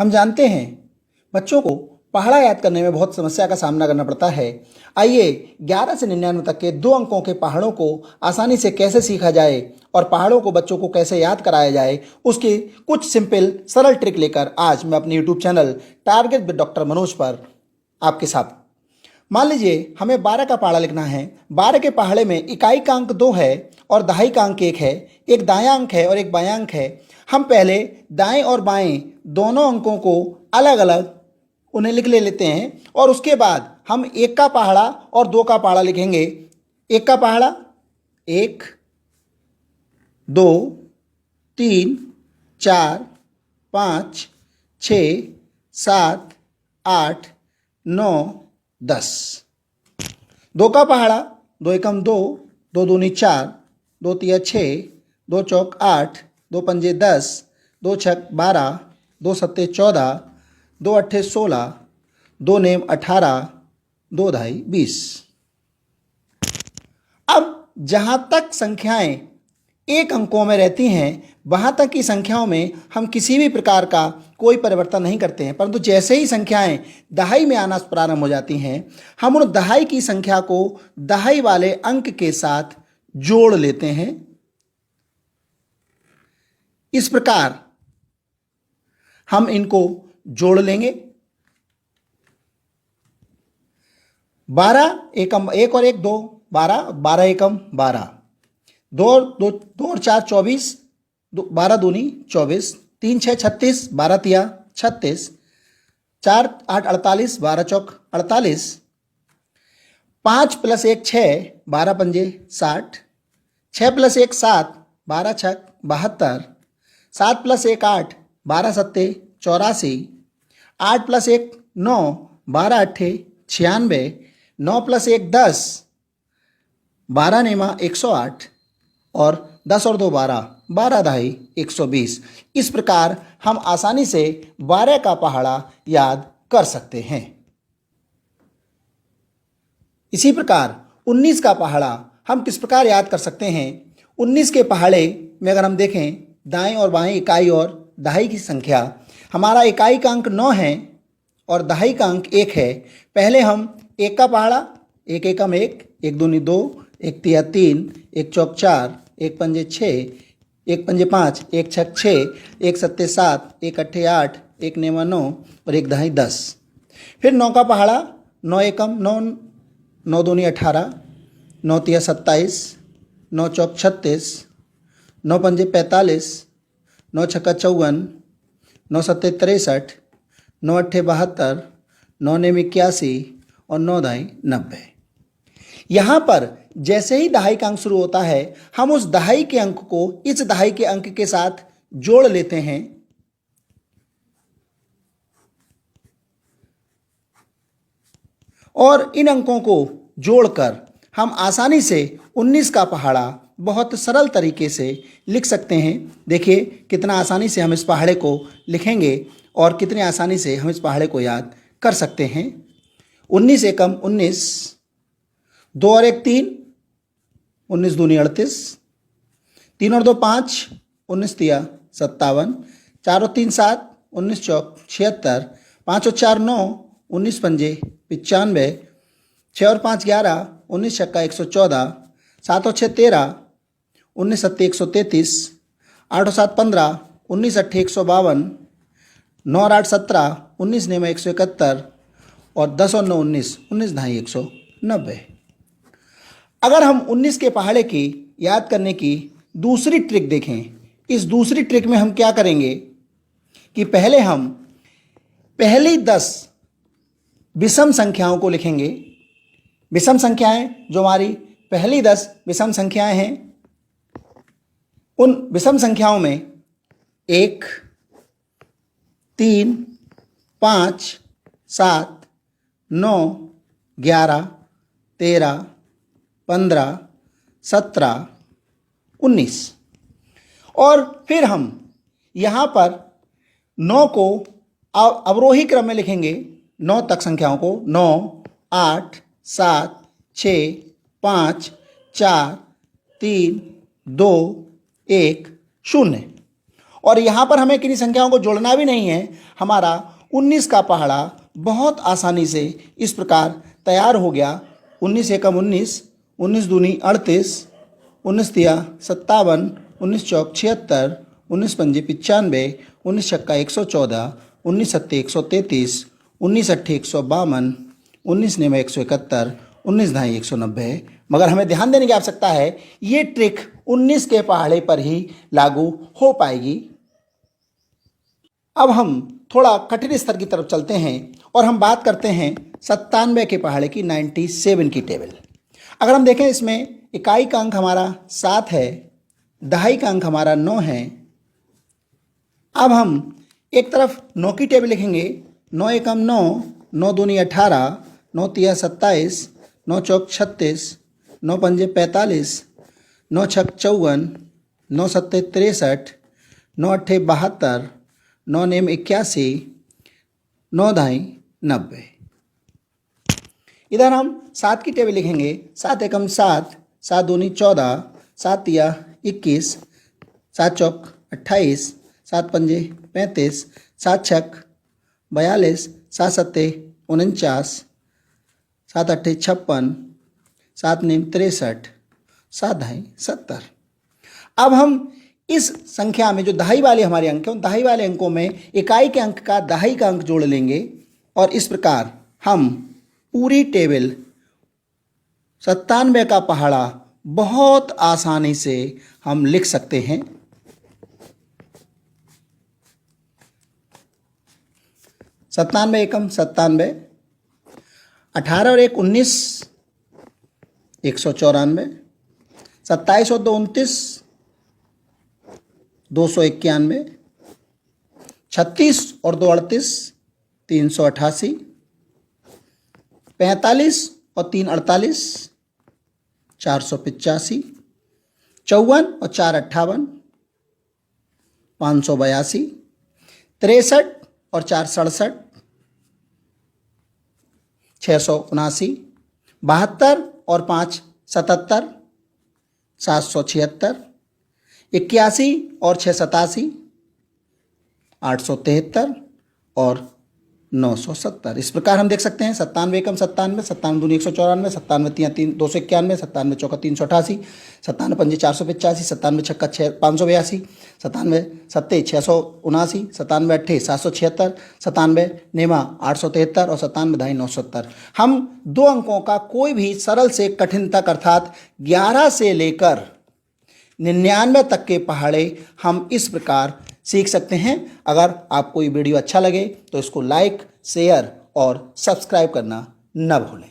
हम जानते हैं बच्चों को पहाड़ा याद करने में बहुत समस्या का सामना करना पड़ता है। आइए 11 से 99 तक के 2 अंकों के पहाड़ों को आसानी से कैसे सीखा जाए और पहाड़ों को बच्चों को कैसे याद कराया जाए, उसकी कुछ सिंपल सरल ट्रिक लेकर आज मैं अपने YouTube channel target with doctor Manoj पर आपके साथ। मान लीजिए हमें 12 का पहाड़ा लिखना है। 12 के पहाड़े में इकाई का अंक 2 है और दहाई का अंक 1 है, एक दायां अंक है और एक बायां अंक है। हम पहले दाएं और बाएं दोनों अंकों को अलग अलग उन्हें लिख लेते हैं और उसके बाद हम 1 का पहाड़ा और 2 का पहाड़ा लिखेंगे। 1 का पहाड़ा 1 2 3 4 5 6 7 8 9 10। 2 का पहाड़ा 2 एकम 2, 2 दूनी 4, 2 तिया 6, 2 चौक 8, 2 पंजे 10, 2 छक 12, 2 सत्ते 14, 2 अट्ठे 16, 2 नेम 18, 2 दहाई 20। अब जहाँ तक संख्याएं एक अंकों में रहती हैं वहाँ तक की संख्याओं में हम किसी भी प्रकार का कोई परिवर्तन नहीं करते हैं, परंतु जैसे ही संख्याएं दहाई में आना प्रारंभ हो जाती हैं हम उन दहाई की संख्या को दहाई वाले अंक के साथ जोड़ लेते हैं। इस प्रकार हम इनको जोड़ लेंगे। 12 एकम 1 और 1 2, 12, 12 एकम 12, 2 और 4 24, 12 दूनी 24, 3 6 36, 12 तिया 36, 4 8 48, 12 चौक 48, 5 + 1 6, 12 पंजे 60, 6 + 1 7, 12 छक 72, 7 + 1 8, 12 सत्ते 84, 8 + 1 9, 12 अट्ठे 96, 9 + 1 10, 12 नेमा 108 और 10 और 2 12, 12 दहाई 120। इस प्रकार हम आसानी से 12 का पहाड़ा याद कर सकते हैं। इसी प्रकार 19 का पहाड़ा हम किस प्रकार याद कर सकते हैं। 19 के पहाड़े में अगर हम देखें दाएं और बाएं इकाई और दहाई की संख्या, हमारा इकाई का अंक 9 है और दहाई का अंक 1 है। पहले हम 1 का पहाड़ा 1 एकम 1, 1 दूनी 2, 1 तिया 3, 1 चौक 4, 1 पंजे 6, 1 पंजे 5, 1 छक 6, 1 सत्ते 7, 1 अट्ठे 8, 1 नेमा 9 और 1 दहाई 10। फिर 9 का पहाड़ा 9 एकम 9, 9 दूनी 18, 9 तिया 27, 9 चौक 36, 9 पंजे 45, 9 छक्का 54, 9 सत्ते 63, 9 अट्ठे 72, 9 नेम 81 और 9 दहाई 90। यहाँ पर जैसे ही दहाई का अंक शुरू होता है हम उस दहाई के अंक को इस दहाई के अंक के साथ जोड़ लेते हैं और इन अंकों को जोड़कर हम आसानी से 19 का पहाड़ा बहुत सरल तरीके से लिख सकते हैं। देखिए कितना आसानी से हम इस पहाड़े को लिखेंगे और कितने आसानी से हम इस पहाड़े को याद कर सकते हैं। 19 एकम 19, 2 और 1 3, 19 दूनी 38, 3 और 2 5, 19 तिया 57, 4 और 3 7, 19 चौक 76, 5 और 4 9, 19 पंजे 95, 6 और 5 11, 19 छक्का 114, 7 और 6 13, 19 सत्ते 133, 8 और 7 15, 19 अट्ठे 152, 9 और 8 17, 19 नेमा 171 और 10 और 9 19, 19 दहाई 190। अगर हम 19 के पहाड़े की याद करने की दूसरी ट्रिक देखें, इस दूसरी ट्रिक में हम क्या करेंगे कि पहले हम पहली 10 विषम संख्याओं को लिखेंगे। विषम संख्याएं जो हमारी पहली 10 विषम संख्याएं हैं, उन विषम संख्याओं में 1 3 5 7 9 11 13 15 17 19 और फिर हम यहाँ पर 9 को अवरोही क्रम में लिखेंगे। 9 तक संख्याओं को 9 8 7 6 5 4 3 2 1 0 और यहाँ पर हमें किन्हीं संख्याओं को जोड़ना भी नहीं है। हमारा 19 का पहाड़ा बहुत आसानी से इस प्रकार तैयार हो गया। 19 एकम 19, 19 दूनी 38, 19 तिया 57, 19 चौक 76, 19 पंजे 95, 19 छक्का 114, 19 सत्ते 133, 19 अट्ठे 152, 19 नेम 171, 19 ढाई 190। मगर हमें ध्यान देने की आवश्यकता है, ये ट्रिक 19 के पहाड़े पर ही लागू हो पाएगी। अब हम थोड़ा कठिन स्तर की तरफ चलते हैं और हम बात करते हैं 97 के पहाड़े की 97 की टेबल। अगर हम देखें, इसमें इकाई का अंक हमारा 7 है, दहाई का अंक हमारा 9 है। अब हम एक तरफ 9 की टेबल लिखेंगे। 9 एकम 9, 9 दूनी 18, 9 तिया 27, 9 चौक 36, 9 पंजे 45, 9 छक 54, 9 सत्ते 63, 9 अट्ठे 72, 9 नेम 81, 9 ढाई 90। इधर हम 7 की टेबल लिखेंगे। 7 एकम 7, 7 दूनी 14, 7 तिया 21, 7 चौक 28, 7 पंजे 35, 7 छक 42, 7 सत्ते 49, 7 अट्ठे 56, 7 नेम 63, 7 ढाई 70। अब हम इस संख्या में जो दहाई वाले हमारे अंक हैं, उन दहाई वाले अंकों में इकाई के अंक का दहाई का अंक जोड़ लेंगे और इस प्रकार हम पूरी टेबल 97 का पहाड़ा बहुत आसानी से हम लिख सकते हैं। 97 एकम 97, 18 और 1 19, 194, 27 और 2 29, 291, 36 और 2 38, 388, 45 और 3 48, 485, 54 और 4 58, 582, 63 और 4 67, 679, 72 और 5 77, 776, 81 और 6 87, 873 और 970। इस प्रकार हम देख सकते हैं 97 एकम 97, 97 दूनी 194, 97 तिया 291, 97 चौका 388, 97 पंजे 485, 97 छक्का 582, 97 सत्ते 679, 97 अट्ठे 776, 97 नेमा 873 और 97 ढाई 970। हम दो अंकों का कोई भी सरल से कठिन तक अर्थात 11 से लेकर 99 तक के पहाड़े हम इस प्रकार सीख सकते हैं। अगर आपको ये वीडियो अच्छा लगे तो इसको लाइक, शेयर और सब्सक्राइब करना न भूलें।